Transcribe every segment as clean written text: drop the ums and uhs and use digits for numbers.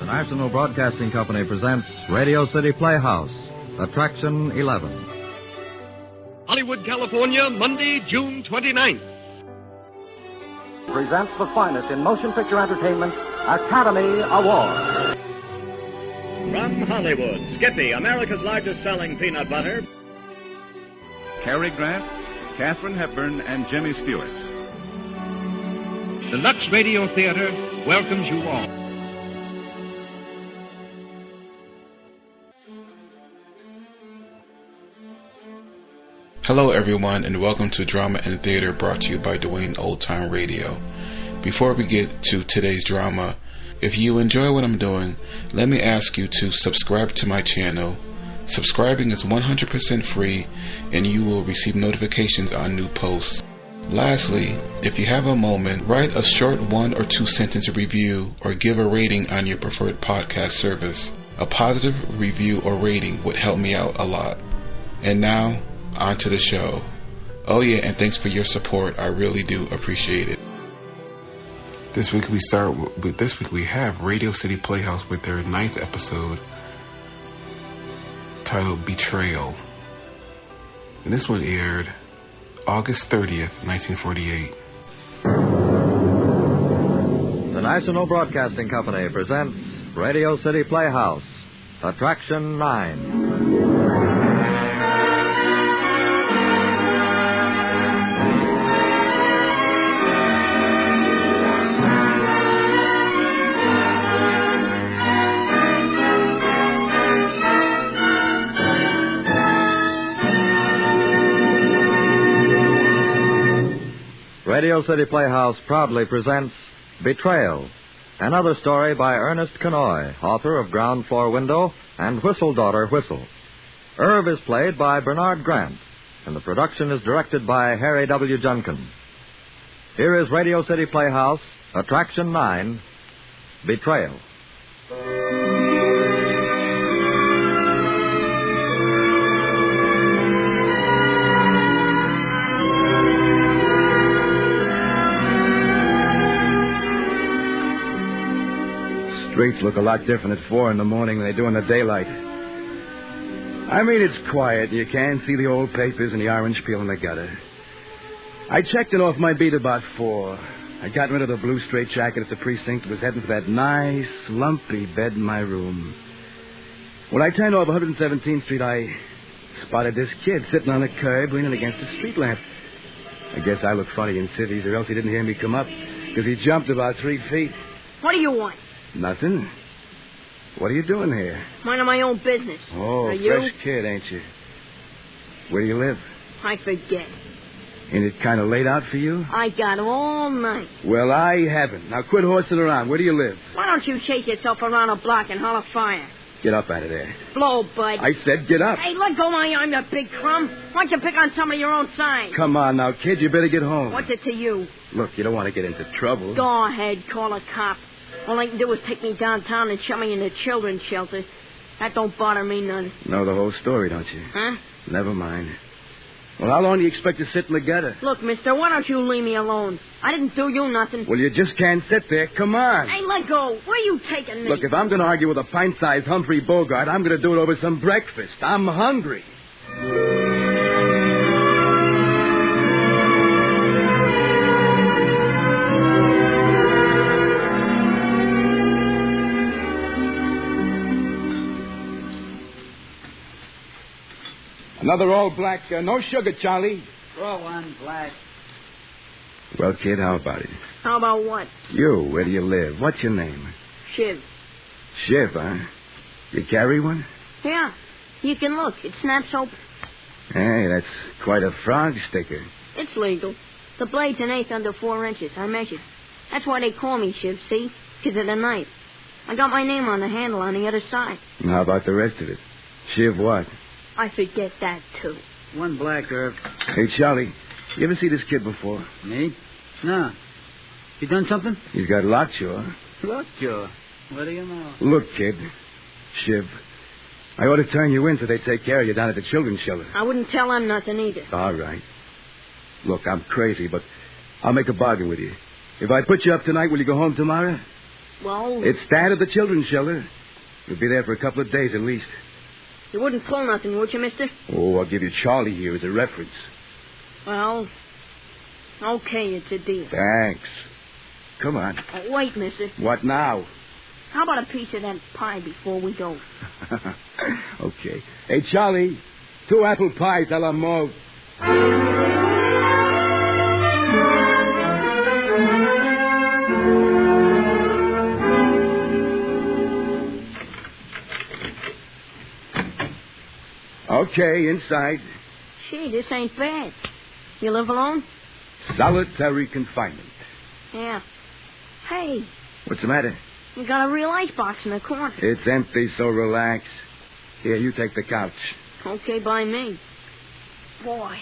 National Broadcasting Company presents Radio City Playhouse, Attraction 11. Hollywood, California, Monday, June 29th. Presents the finest in motion picture entertainment, Academy Award. From Hollywood, Skippy, America's largest selling peanut butter. Cary Grant, Katharine Hepburn, and Jimmy Stewart. The Lux Radio Theater welcomes you all. Hello everyone, and welcome to Drama and Theater, brought to you by Dwayne Old Time Radio. Before we get to today's drama, if you enjoy what I'm doing, let me ask you to subscribe to my channel. Subscribing is 100% free, and you will receive notifications on new posts. Lastly, if you have a moment, write a short 1 or 2 sentence review or give a rating on your preferred podcast service. A positive review or rating would help me out a lot. And now, on to the show. Oh yeah, and thanks for your support. I really do appreciate it. This week we have Radio City Playhouse with their 9th episode titled Betrayal. And this one aired August 30th, 1948. The National Broadcasting Company presents Radio City Playhouse, Attraction 9. Radio City Playhouse proudly presents Betrayal, another story by Ernest Kenoy, author of Ground Floor Window and Whistle Daughter Whistle. Irv is played by Bernard Grant, and the production is directed by Harry W. Junkin. Here is Radio City Playhouse, Attraction 9, Betrayal. Streets look a lot different at 4 in the morning than they do in the daylight. I mean, it's quiet. You can see the old papers and the orange peel in the gutter. I checked it off my beat about 4. I got rid of the blue straitjacket at the precinct and was heading for that nice, lumpy bed in my room. When I turned off 117th Street, I spotted this kid sitting on the curb leaning against a street lamp. I guess I look funny in cities, or else he didn't hear me come up, because he jumped about 3 feet. What do you want? Nothing. What are you doing here? Minding my own business. Oh, fresh kid, ain't you? Where do you live? I forget. Ain't it kind of late out for you? I got all night. Well, I haven't. Now quit horsing around. Where do you live? Why don't you chase yourself around a block and holler fire? Get up out of there. Blow, bud. I said get up. Hey, let go of my arm, you big crumb. Why don't you pick on somebody your own size? Come on now, kid. You better get home. What's it to you? Look, you don't want to get into trouble. Go ahead. Call a cop. All they can do is take me downtown and shove me in a children's shelter. That don't bother me none. Know the whole story, don't you? Huh? Never mind. Well, how long do you expect to sit in the gutter? Look, mister, why don't you leave me alone? I didn't do you nothing. Well, you just can't sit there. Come on. Hey, let go. Where are you taking me? Look, if I'm going to argue with a pint-sized Humphrey Bogart, I'm going to do it over some breakfast. I'm hungry. Another all black, no sugar, Charlie. Throw one black. Well, kid, how about it? How about what? You, where do you live? What's your name? Shiv. Shiv, huh? You carry one? Yeah. You can look. It snaps open. Hey, that's quite a frog sticker. It's legal. The blade's an eighth under 4 inches. I measured. That's why they call me Shiv, see? Because of the knife. I got my name on the handle on the other side. And how about the rest of it? Shiv what? I forget that, too. One black, Irv. Hey, Charlie, you ever see this kid before? Me? No. You done something? He's got lockjaw. Lockjaw? What do you know? Look, kid. Shiv, I ought to turn you in so they take care of you down at the children's shelter. I wouldn't tell them nothing either. All right. Look, I'm crazy, but I'll make a bargain with you. If I put you up tonight, will you go home tomorrow? Well... It's that of the children's shelter. You'll be there for a couple of days at least. You wouldn't pull nothing, would you, mister? Oh, I'll give you Charlie here as a reference. Well, okay, it's a deal. Thanks. Come on. Wait, mister. What now? How about a piece of that pie before we go? Okay. Hey, Charlie, 2 apple pies a la mode. Okay, inside. Gee, this ain't bad. You live alone? Solitary confinement. Yeah. Hey, What's the matter? you got a real icebox in the corner. It's empty, so relax. Here, you take the couch. Okay by me. Boy,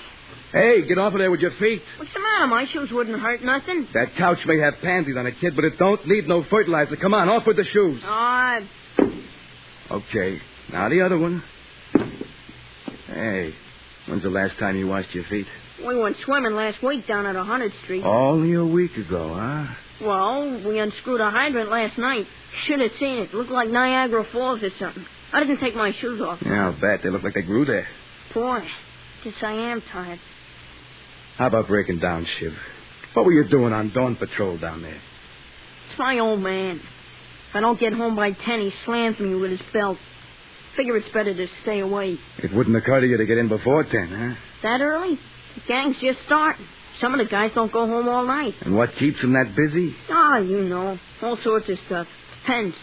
Hey, get off of there with your feet. what's the matter? My shoes wouldn't hurt nothing. That couch may have pansies on it, kid, but it don't need no fertilizer. Come on, off with the shoes. Okay, now the other one. Hey, when's the last time you washed your feet? We went swimming last week down at 100th Street. Only a week ago, huh? Well, we unscrewed a hydrant last night. Should have seen it. Looked like Niagara Falls or something. I didn't take my shoes off. Yeah, I'll bet. They look like they grew there. Boy, guess I am tired. How about breaking down, Shiv? What were you doing on dawn patrol down there? It's my old man. If I don't get home by 10, he slams me with his belt. Figure it's better to stay away. It wouldn't occur to you to get in before 10, huh? That early? The gang's just starting. Some of the guys don't go home all night. And what keeps them that busy? Ah, you know. All sorts of stuff. Depends.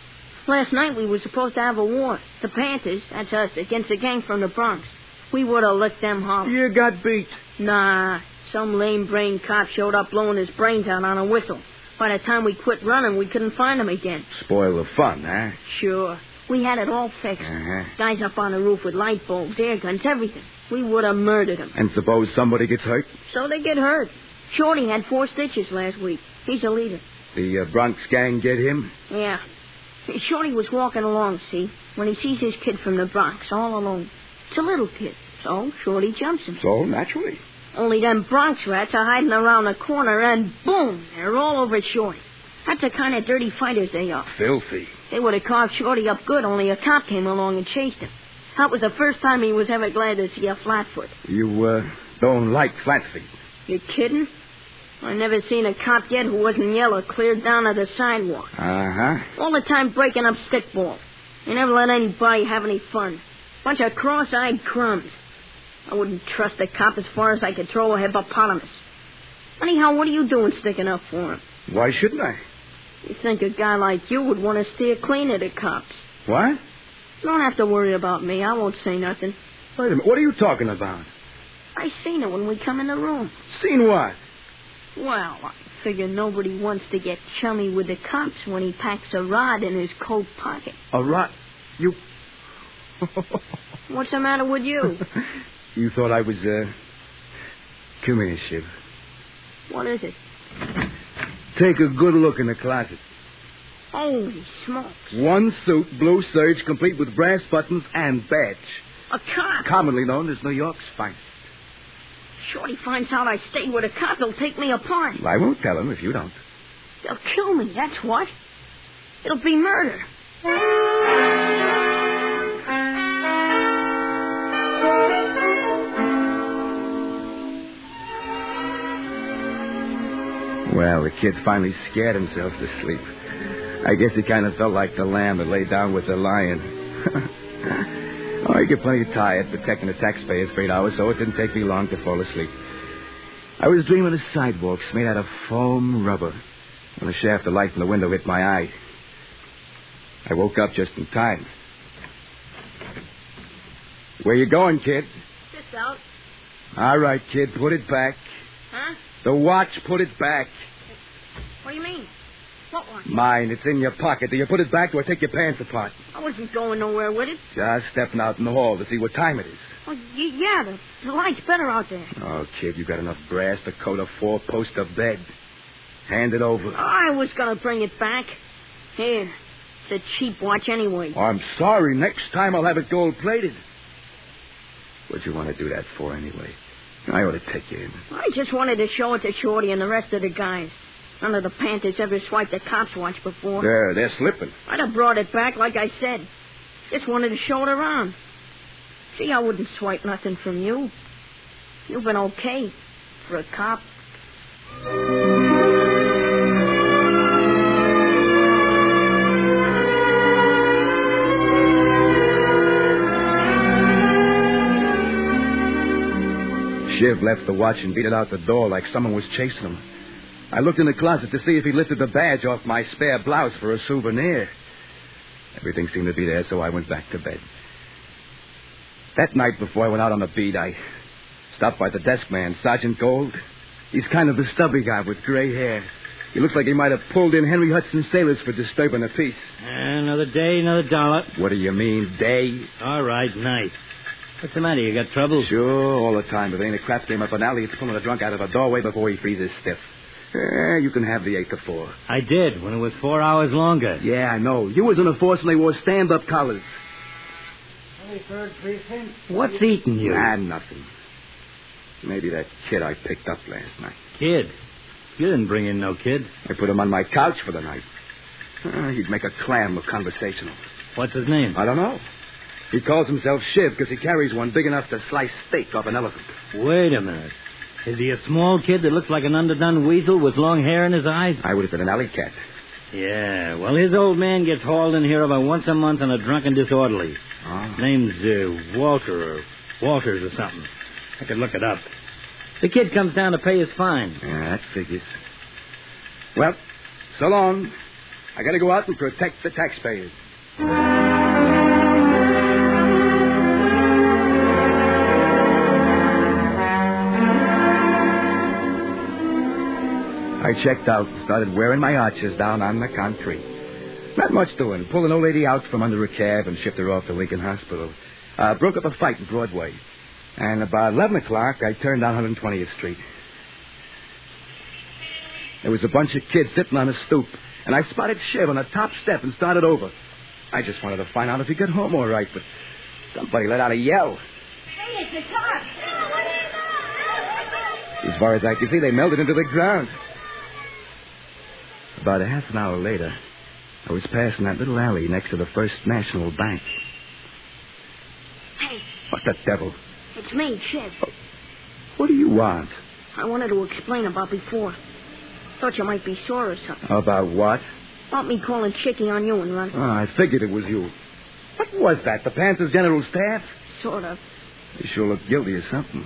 Last night we were supposed to have a war. The Panthers, that's us, against a gang from the Bronx. We would have licked them hollow. You got beat. Nah. Some lame-brained cop showed up blowing his brains out on a whistle. By the time we quit running, we couldn't find him again. Spoil the fun, huh? Sure. We had it all fixed. Uh-huh. Guys up on the roof with light bulbs, air guns, everything. We would have murdered them. And suppose somebody gets hurt? So they get hurt. Shorty had 4 stitches last week. He's a leader. The Bronx gang get him? Yeah. Shorty was walking along, see, when he sees his kid from the Bronx all alone. It's a little kid, so Shorty jumps him. So, naturally. Only them Bronx rats are hiding around the corner, and boom, they're all over Shorty. That's the kind of dirty fighters they are. Filthy. They would have carved Shorty up good, only a cop came along and chased him. That was the first time he was ever glad to see a flatfoot. You, don't like flat feet. You kidding? I never seen a cop yet who wasn't yellow cleared down to the sidewalk. Uh-huh. All the time breaking up stickballs. They never let anybody have any fun. Bunch of cross-eyed crumbs. I wouldn't trust a cop as far as I could throw a hippopotamus. Anyhow, what are you doing sticking up for him? Why shouldn't I? You think a guy like you would want to steer clean of the cops. What? You don't have to worry about me. I won't say nothing. Wait a minute. What are you talking about? I seen it when we come in the room. Seen what? Well, I figure nobody wants to get chummy with the cops when he packs a rod in his coat pocket. A rod? You... What's the matter with you? You thought I was, Come here, Shiv. What is it? Take a good look in the closet. Holy smokes. One suit, blue serge, complete with brass buttons and badge. A cop? Commonly known as New York's finest. Shorty finds out I stayed with a cop, he'll take me apart. Well, I won't tell him if you don't. They'll kill me, that's what. It'll be murder. Well, the kid finally scared himself to sleep. I guess he kind of felt like the lamb that lay down with the lion. Oh, I get plenty tired protecting the taxpayers for 8 hours, so it didn't take me long to fall asleep. I was dreaming of sidewalks made out of foam rubber when a shaft of light from the window hit my eye. I woke up just in time. Where you going, kid? Just out. All right, kid, put it back. Huh? The watch, put it back. What do you mean? What watch? Mine, it's in your pocket. Do you put it back or take your pants apart? I wasn't going nowhere with it. Just stepping out in the hall to see what time it is. Oh, yeah, the light's better out there. Oh, kid, you got enough brass to coat a 4-poster bed. Hand it over. I was going to bring it back. Here, it's a cheap watch anyway. Oh, I'm sorry. Next time I'll have it gold-plated. What'd you want to do that for anyway? I ought to take you in. I just wanted to show it to Shorty and the rest of the guys. None of the Panthers ever swiped a cop's watch before. They're slipping. I'd have brought it back like I said. Just wanted to show it around. See, I wouldn't swipe nothing from you. You've been okay for a cop. Shiv left the watch and beat it out the door like someone was chasing him. I looked in the closet to see if he lifted the badge off my spare blouse for a souvenir. Everything seemed to be there, so I went back to bed. That night before I went out on the beat, I stopped by the desk man, Sergeant Gold. He's kind of the stubby guy with gray hair. He looks like he might have pulled in Henry Hudson's sailors for disturbing the peace. Another day, another dollar. What do you mean, day? All right, night. What's the matter? You got trouble? Sure, all the time. If there ain't a crap game up an alley, it's pulling a drunk out of a doorway before he freezes stiff. You can have the 8 to 4. I did, when it was 4 hours longer. Yeah, I know. You was in the force and they wore stand-up collars. What's eating you? Nothing. Maybe that kid I picked up last night. Kid? You didn't bring in no kid. I put him on my couch for the night. He'd make a clam of conversational. What's his name? I don't know. He calls himself Shiv because he carries one big enough to slice steak off an elephant. Wait a minute. Is he a small kid that looks like an underdone weasel with long hair in his eyes? I would have been an alley cat. Yeah, well, his old man gets hauled in here about once a month on a drunken disorderly. Oh. Name's Walter or Walters or something. I could look it up. The kid comes down to pay his fine. Yeah, that figures. Well, so long. I got to go out and protect the taxpayers. I checked out and started wearing my arches down on the concrete. Not much doing. Pull an old lady out from under a cab and shipped her off to Lincoln Hospital. Broke up a fight in Broadway. And about 11 o'clock, I turned down 120th Street. There was a bunch of kids sitting on a stoop, and I spotted Shiv on the top step and started over. I just wanted to find out if he got home all right, but somebody let out a yell. Hey, it's the cops! As far as I could see, they melted into the ground. About a half an hour later, I was passing that little alley next to the First National Bank. Hey. What the devil? It's me, Shiv. Oh, what do you want? I wanted to explain about before. Thought you might be sore or something. About what? About me calling Chicky on you and running. Oh, I figured it was you. What was that, the Panthers General Staff? Sort of. You sure look guilty of something.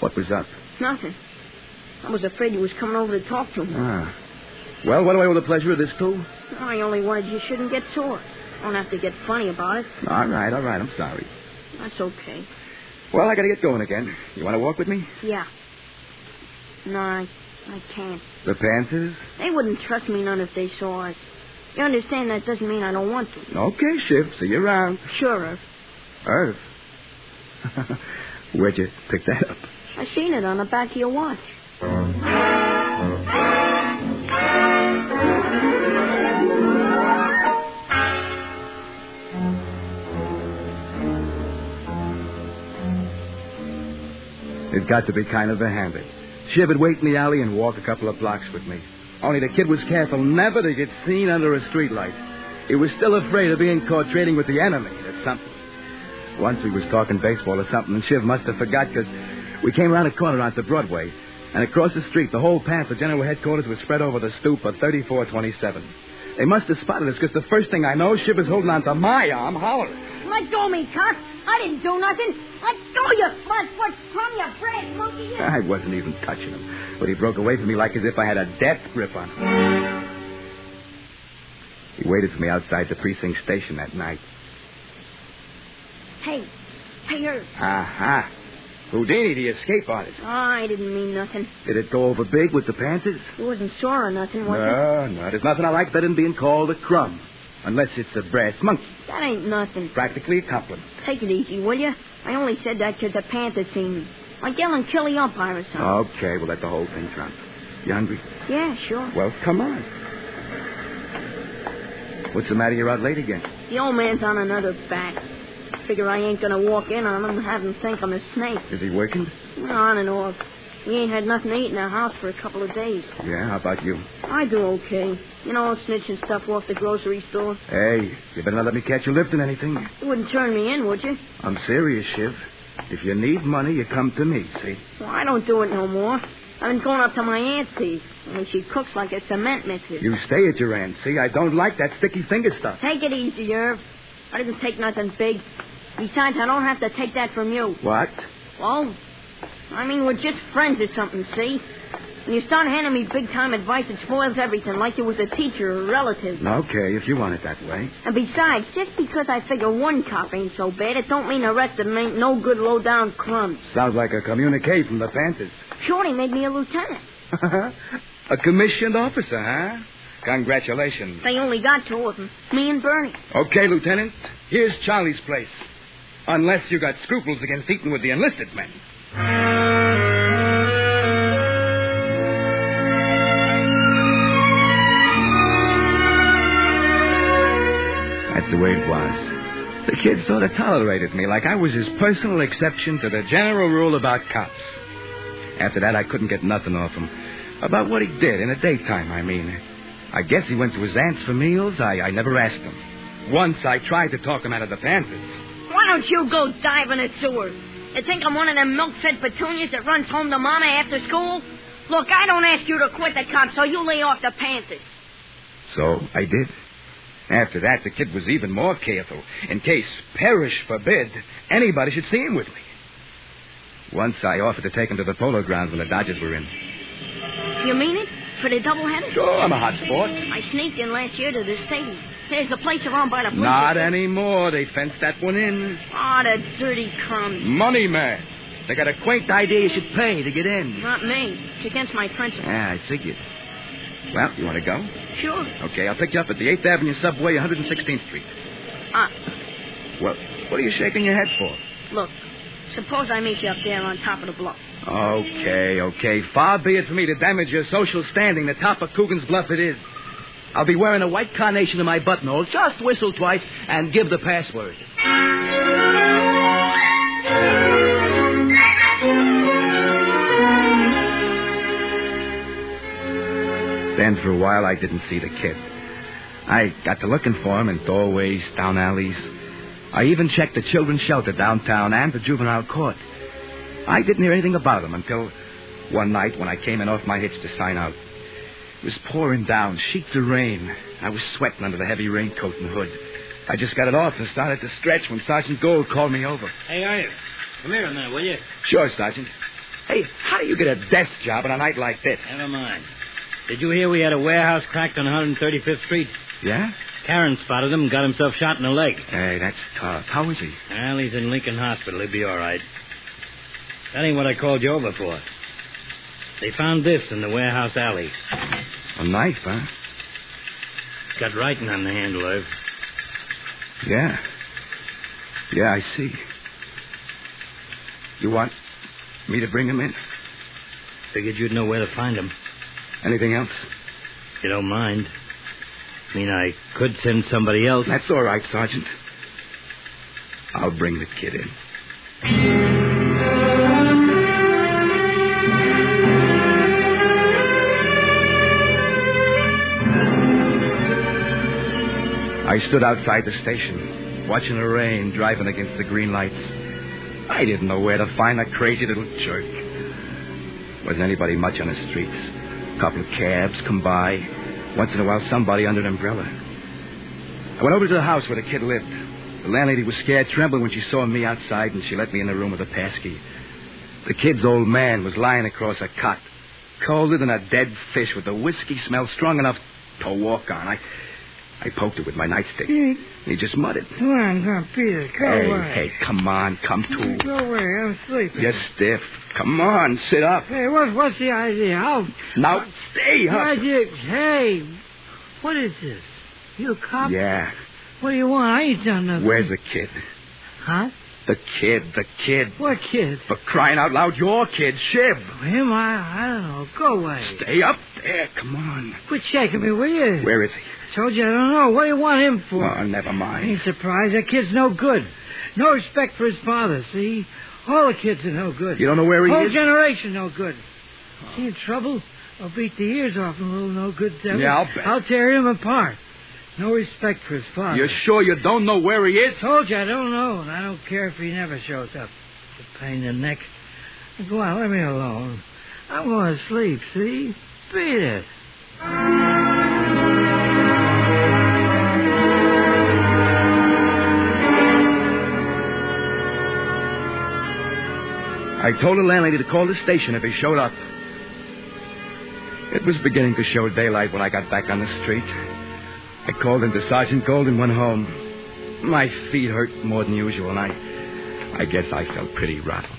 What was up? Nothing. I was afraid you was coming over to talk to me. Ah. Well, what do I owe the pleasure of this to? I only wanted you shouldn't get sore. Don't have to get funny about it. All right. I'm sorry. That's okay. Well, I got to get going again. You want to walk with me? Yeah. No, I can't. The Panthers? They wouldn't trust me none if they saw us. You understand that doesn't mean I don't want to. Okay, Shiv. See you around. Sure, Irv. Irv? Where'd you pick that up? I seen it on the back of your watch. It got to be kind of a habit. Shiv would wait in the alley and walk a couple of blocks with me. Only the kid was careful never to get seen under a streetlight. He was still afraid of being caught trading with the enemy. That's something. Once we was talking baseball or something, and Shiv must have forgot because we came around a corner onto Broadway. And across the street, the whole Panther General Headquarters was spread over the stoop of 3427. They must have spotted us because the first thing I know, Shiv was holding onto my arm, hollering. Let go of me, cock. I didn't do nothing. Let go, you flat-foot crumb, you brass monkey. I wasn't even touching him. But he broke away from me like as if I had a death grip on him. He waited for me outside the precinct station that night. Hey, Irv. Aha. Houdini, the escape artist. Oh, I didn't mean nothing. Did it go over big with the Panthers? You wasn't sore or nothing, was it? No. There's nothing I like better than being called a crumb. Unless it's a brass monkey. That ain't nothing. Practically a compliment. Take it easy, will you? I only said that because the Panthers seen me. Like yelling kill the umpire or something. Okay, we'll let the whole thing drop. You hungry? Yeah, sure. Well, come on. What's the matter? You're out late again. The old man's on another bat. Figure I ain't gonna walk in on him and have him think I'm a snake. Is he working? On and off. We ain't had nothing to eat in the house for a couple of days. Yeah, how about you? I do okay. You know, snitching stuff off the grocery store. Hey, you better not let me catch you lifting anything. You wouldn't turn me in, would you? I'm serious, Shiv. If you need money, you come to me, see? Well, I don't do it no more. I've been going up to my aunt's teeth. Only she cooks like a cement mixer. You stay at your aunt, see? I don't like that sticky finger stuff. Take it easy, Irv. I didn't take nothing big. Besides, I don't have to take that from you. What? Well, I mean, we're just friends or something, see? When you start handing me big-time advice, it spoils everything, like you was a teacher or a relative. Okay, if you want it that way. And besides, just because I figure one cop ain't so bad, it don't mean the rest of them ain't no good low-down crumbs. Sounds like a communique from the Panthers. Shorty made me a lieutenant. A commissioned officer, huh? Congratulations. They only got two of them, me and Bernie. Okay, Lieutenant. Here's Charlie's place. Unless you got scruples against eating with the enlisted men. That's the way it was. The kid sort of tolerated me like I was his personal exception to the general rule about cops. After that, I couldn't get nothing off him. About what he did in the daytime, I mean. I guess he went to his aunt's for meals. I never asked him. Once I tried to talk him out of the Panthers. Why don't you go dive in a sewer? You think I'm one of them milk-fed petunias that runs home to Mama after school? Look, I don't ask you to quit the cops, so you lay off the Panthers. So I did. After that, the kid was even more careful, in case, perish forbid, anybody should see him with me. Once I offered to take him to the polo grounds when the Dodgers were in. You mean it? For the doubleheader? Sure, I'm a hot sport. I sneaked in last year to the stadium. There's a place around by the bleachers. Not anymore. They fenced that one in. Oh, the dirty crumbs. Money, man. They got a quaint idea you should pay to get in. Not me. It's against my principles. Yeah, I figured. Well, you want to go? Sure. Okay, I'll pick you up at the 8th Avenue subway, 116th Street. Well, what are you shaking your head for? Look, suppose I meet you up there on top of the bluff. Okay. Far be it for me to damage your social standing. The top of Coogan's Bluff it is. I'll be wearing a white carnation in my buttonhole. Just whistle twice and give the password. Then for a while I didn't see the kid. I got to looking for him in doorways, down alleys. I even checked the children's shelter downtown and the juvenile court. I didn't hear anything about him until one night when I came in off my hitch to sign out. It was pouring down, sheets of rain. I was sweating under the heavy raincoat and hood. I just got it off and started to stretch when Sergeant Gold called me over. Hey, Irv, come here a minute, will you? Sure, Sergeant. Hey, how do you get a desk job on a night like this? Never mind. Did you hear we had a warehouse cracked on 135th Street? Yeah? Karen spotted him and got himself shot in the leg. Hey, that's tough. How is he? Well, he's in Lincoln Hospital. He'll be all right. That ain't what I called you over for. They found this in the warehouse alley. A knife, huh? It's got writing on the handle, Irv. Yeah. Yeah, I see. You want me to bring him in? Figured you'd know where to find him. Anything else? If you don't mind. I mean, I could send somebody else. That's all right, Sergeant. I'll bring the kid in. I stood outside the station, watching the rain driving against the green lights. I didn't know where to find that crazy little jerk. Wasn't anybody much on the streets. A couple of cabs come by. Once in a while, somebody under an umbrella. I went over to the house where the kid lived. The landlady was scared, trembling when she saw me outside, and she let me in the room with a passkey. The kid's old man was lying across a cot, colder than a dead fish, with the whiskey smell strong enough to walk on. I poked it with my nightstick. He just muttered. Come on, Peter, go away. Hey, come on, come to. Go away, I'm sleeping. You're stiff. Come on, sit up. Hey, what's the idea? Now, stay up. Hey, what is this? You a cop? Yeah. What do you want? I ain't done nothing. Where's the kid? Huh? The kid. What kid? For crying out loud, your kid, Shiv. Him? I don't know. Go away. Stay up there, come on. Quit shaking me, will you? Where is he? Told you I don't know. What do you want him for? Oh, never mind. Ain't surprised. That kid's no good. No respect for his father, see? All the kids are no good. You don't know where he Whole is? generation no good. See in trouble? I'll beat the ears off him, little no-good devil. Yeah, I'll bet. I'll tear him apart. No respect for his father. You're sure you don't know where he is? Told you I don't know, and I don't care if he never shows up. It's a pain in the neck. Go on, let me alone. I'm going to sleep, see? Beat it. I told the landlady to call the station if he showed up. It was beginning to show daylight when I got back on the street. I called into Sergeant Gold and went home. My feet hurt more than usual, and I guess I felt pretty rattled.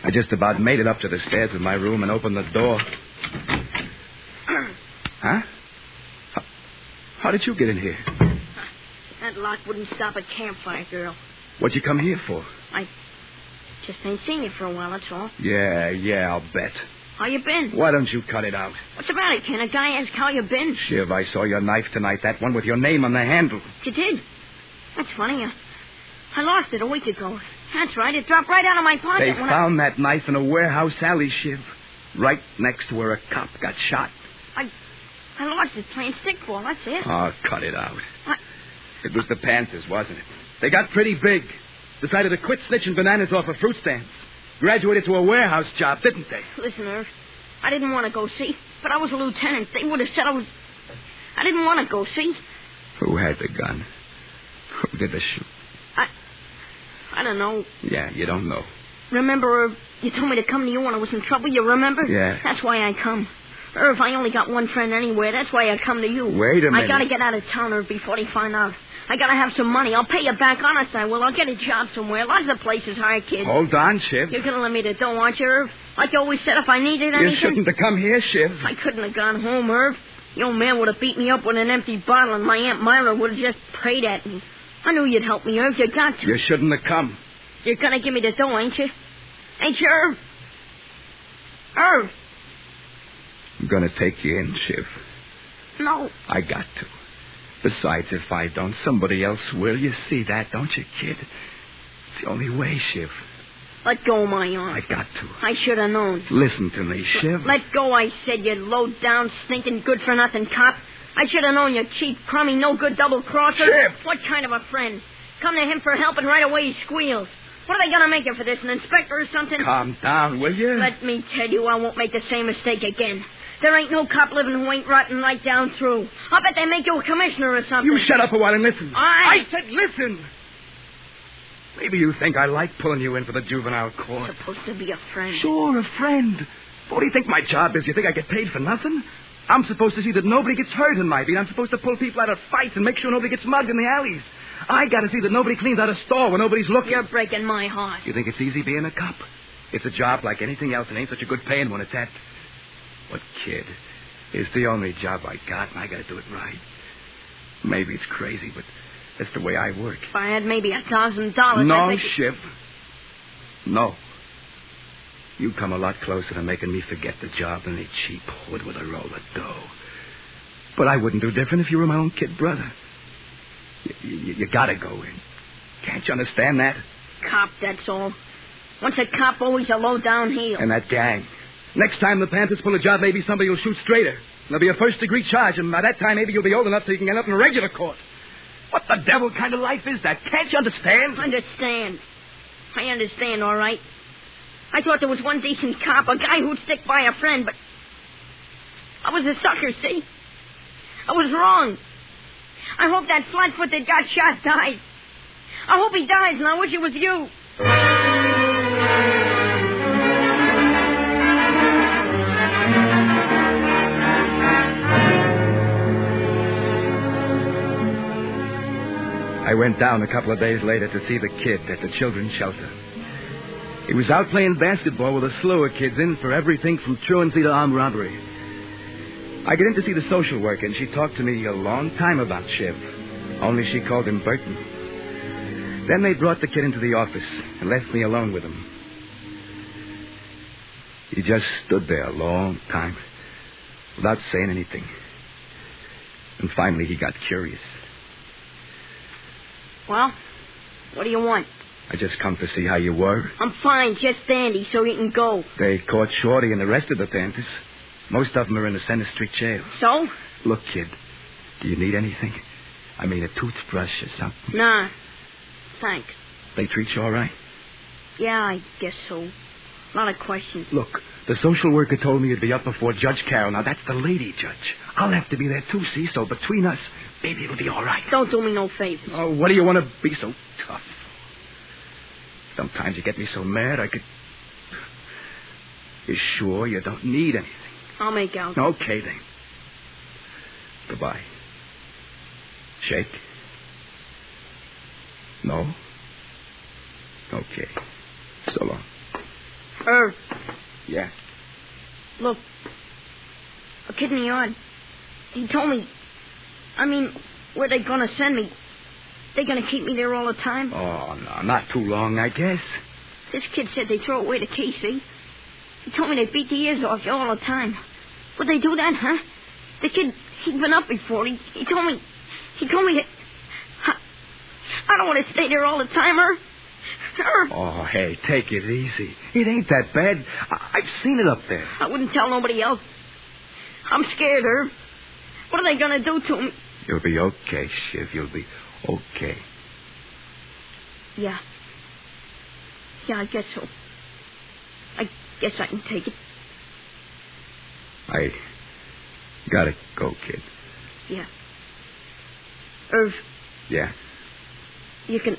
I just about made it up to the stairs of my room and opened the door. Huh? How did you get in here? That lock wouldn't stop a campfire, girl. What'd you come here for? I just ain't seen you for a while, that's all. Yeah, I'll bet. How you been? Why don't you cut it out? What's about it? Can a guy ask how you been? Shiv, I saw your knife tonight, that one with your name on the handle. You did? That's funny. I lost it a week ago. That's right. It dropped right out of my pocket. They found that knife in a warehouse alley, Shiv. Right next to where a cop got shot. I lost it playing stickball. That's it. Oh, cut it out. It was the Panthers, wasn't it? They got pretty big. Decided to quit snitching bananas off of fruit stands. Graduated to a warehouse job, didn't they? Listen, Irv, I didn't want to go see, but I was a lieutenant. They would have said I didn't want to go see. Who had the gun? Who did the shoot? I don't know. Yeah, you don't know. Remember, Irv, you told me to come to you when I was in trouble, you remember? Yeah. That's why I come. Irv, I only got one friend anywhere. That's why I come to you. Wait a minute. I gotta get out of town, Irv, before they find out. I gotta have some money. I'll pay you back, honest I will. I'll get a job somewhere. Lots of places hire kids. Hold on, Shiv. You're gonna let me to dough, aren't you, Irv? Like you always said, if I needed anything. You shouldn't have come here, Shiv. I couldn't have gone home, Irv. The old man would have beat me up with an empty bottle, and my Aunt Myra would have just prayed at me. I knew you'd help me, Irv. You got to. You shouldn't have come. You're gonna give me the dough, ain't you? Ain't you, Irv? Irv! I'm gonna take you in, Shiv. No. I got to. Besides, if I don't, somebody else will. You see that, don't you, kid? It's the only way, Shiv. Let go of my arm. I got to. I should have known. Listen to me, Shiv. Let go, I said, you low-down, stinking, good-for-nothing cop. I should have known you cheap, crummy, no-good double-crosser. Shiv! What kind of a friend? Come to him for help and right away he squeals. What are they going to make you for this, an inspector or something? Calm down, will you? Let me tell you, I won't make the same mistake again. There ain't no cop living who ain't rotten right down through. I'll bet they make you a commissioner or something. You shut up a while and listen. I said listen. Maybe you think I like pulling you in for the juvenile court. Supposed to be a friend. Sure, a friend. What do you think my job is? You think I get paid for nothing? I'm supposed to see that nobody gets hurt in my beat. I'm supposed to pull people out of fights and make sure nobody gets mugged in the alleys. I got to see that nobody cleans out a store when nobody's looking. You're breaking my heart. You think it's easy being a cop? It's a job like anything else and ain't such a good paying one. It's that. But, kid, it's the only job I got, and I got to do it right. Maybe it's crazy, but that's the way I work. If I had maybe $1,000... No, Shiv. No. You come a lot closer to making me forget the job than a cheap hood with a roll of dough. But I wouldn't do different if you were my own kid brother. You gotta go in. Can't you understand that? Cop, that's all. Once a cop, always a low-down heel. And that gang. Next time the Panthers pull a job, maybe somebody will shoot straighter. There'll be a first-degree charge, and by that time, maybe you'll be old enough so you can end up in a regular court. What the devil kind of life is that? Can't you understand? Understand. I understand, all right. I thought there was one decent cop, a guy who'd stick by a friend, but I was a sucker, see? I was wrong. I hope that flatfoot that got shot dies. I hope he dies, and I wish it was you. I went down a couple of days later to see the kid at the children's shelter. He was out playing basketball with a slew of kids in for everything from truancy to armed robbery. I get in to see the social worker, and she talked to me a long time about Shiv. Only she called him Burton. Then they brought the kid into the office and left me alone with him. He just stood there a long time without saying anything. And finally he got curious. Well, what do you want? I just come to see how you were. I'm fine, just dandy, so you can go. They caught Shorty and the rest of the Panthers. Most of them are in the Center Street jail. So? Look, kid, do you need anything? I mean, a toothbrush or something? Nah, thanks. They treat you all right? Yeah, I guess so. A lot of questions. Look, the social worker told me you'd be up before Judge Carroll. Now, that's the lady judge. I'll have to be there, too, see? So between us, maybe it'll be all right. Don't do me no favors. Oh, what do you want to be so tough? Sometimes you get me so mad I could... You sure you don't need anything? I'll make out. Okay, then. Goodbye. Shake? No? Okay. So long. Irv. Yeah? Look. A kid in the yard. He told me... where they gonna send me? They gonna keep me there all the time? Oh, no, not too long, I guess. This kid said they throw away the key, see? He told me they beat the ears off you all the time. Would they do that, huh? The kid, he'd been up before. He told me that... I don't want to stay there all the time, Irv. Oh, hey, take it easy. It ain't that bad. I've seen it up there. I wouldn't tell nobody else. I'm scared, Irv. What are they gonna do to me? You'll be okay, Shiv. You'll be okay. Yeah. Yeah, I guess so. I guess I can take it. I gotta go, kid. Yeah. Irv. Yeah? You can...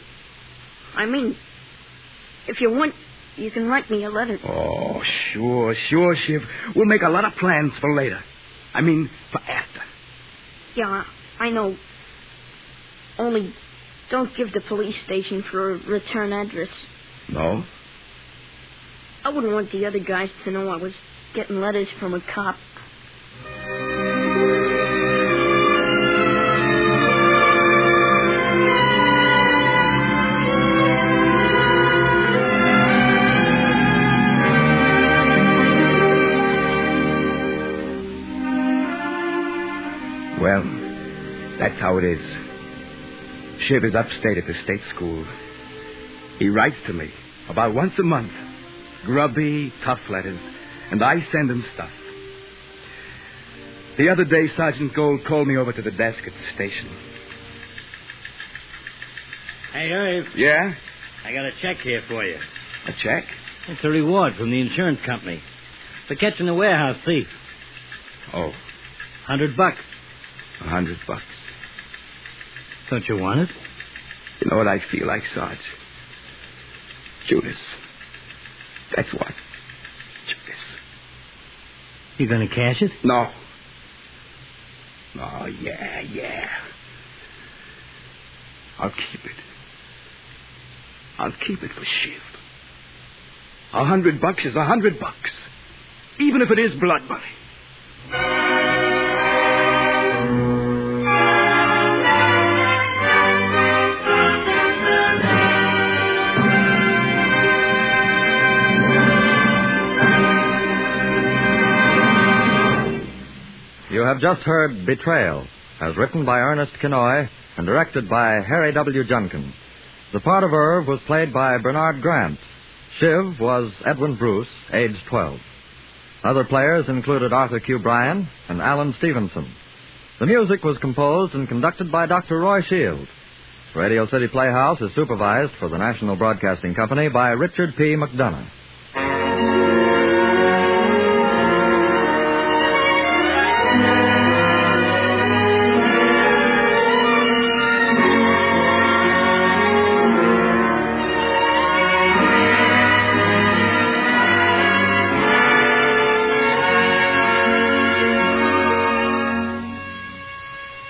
if you want, you can write me a letter. Oh, sure, Shiv. We'll make a lot of plans for later. For after. Yeah, I know. Only don't give the police station for a return address. No? I wouldn't want the other guys to know I was getting letters from a cop. Well, that's how it is. Shiv is upstate at the state school. He writes to me about once a month. Grubby, tough letters. And I send him stuff. The other day, Sergeant Gold called me over to the desk at the station. Hey, Irv. Yeah? I got a check here for you. A check? It's a reward from the insurance company for catching the warehouse thief. Oh. $100. $100. Don't you want it? You know what I feel like, Sarge? Judas. That's what. Judas. You gonna cash it? No. Oh, yeah. I'll keep it. I'll keep it for Shiv. $100 is $100. Even if it is blood money. You have just heard Betrayal, as written by Ernest Kinoy and directed by Harry W. Junkin. The part of Irv was played by Bernard Grant. Shiv was Edwin Bruce, aged 12. Other players included Arthur Q. Bryan and Alan Stevenson. The music was composed and conducted by Dr. Roy Shields. Radio City Playhouse is supervised for the National Broadcasting Company by Richard P. McDonough.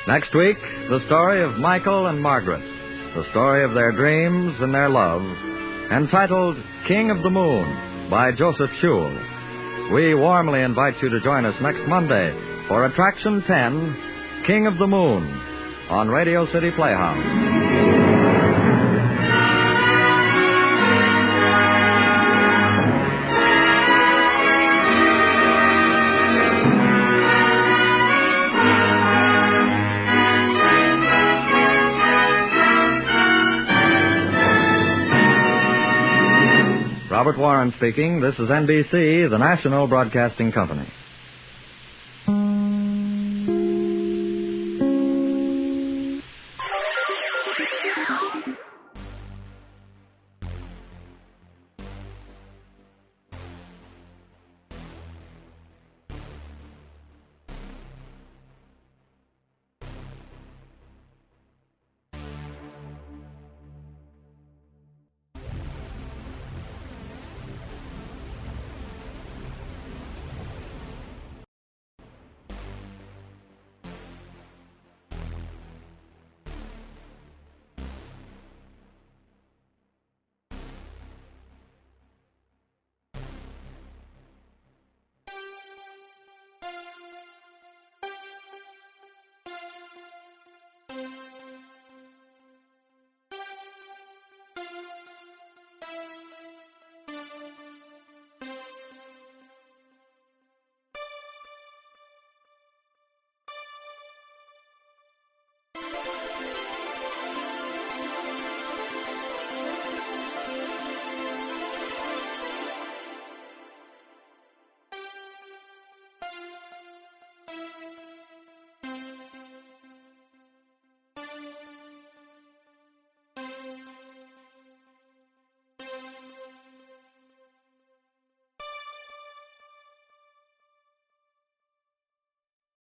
Next week, the story of Michael and Margaret, the story of their dreams and their love, entitled King of the Moon by Joseph Schul. We warmly invite you to join us next Monday for Attraction 10, King of the Moon, on Radio City Playhouse. Robert Warren speaking. This is NBC, the National Broadcasting Company.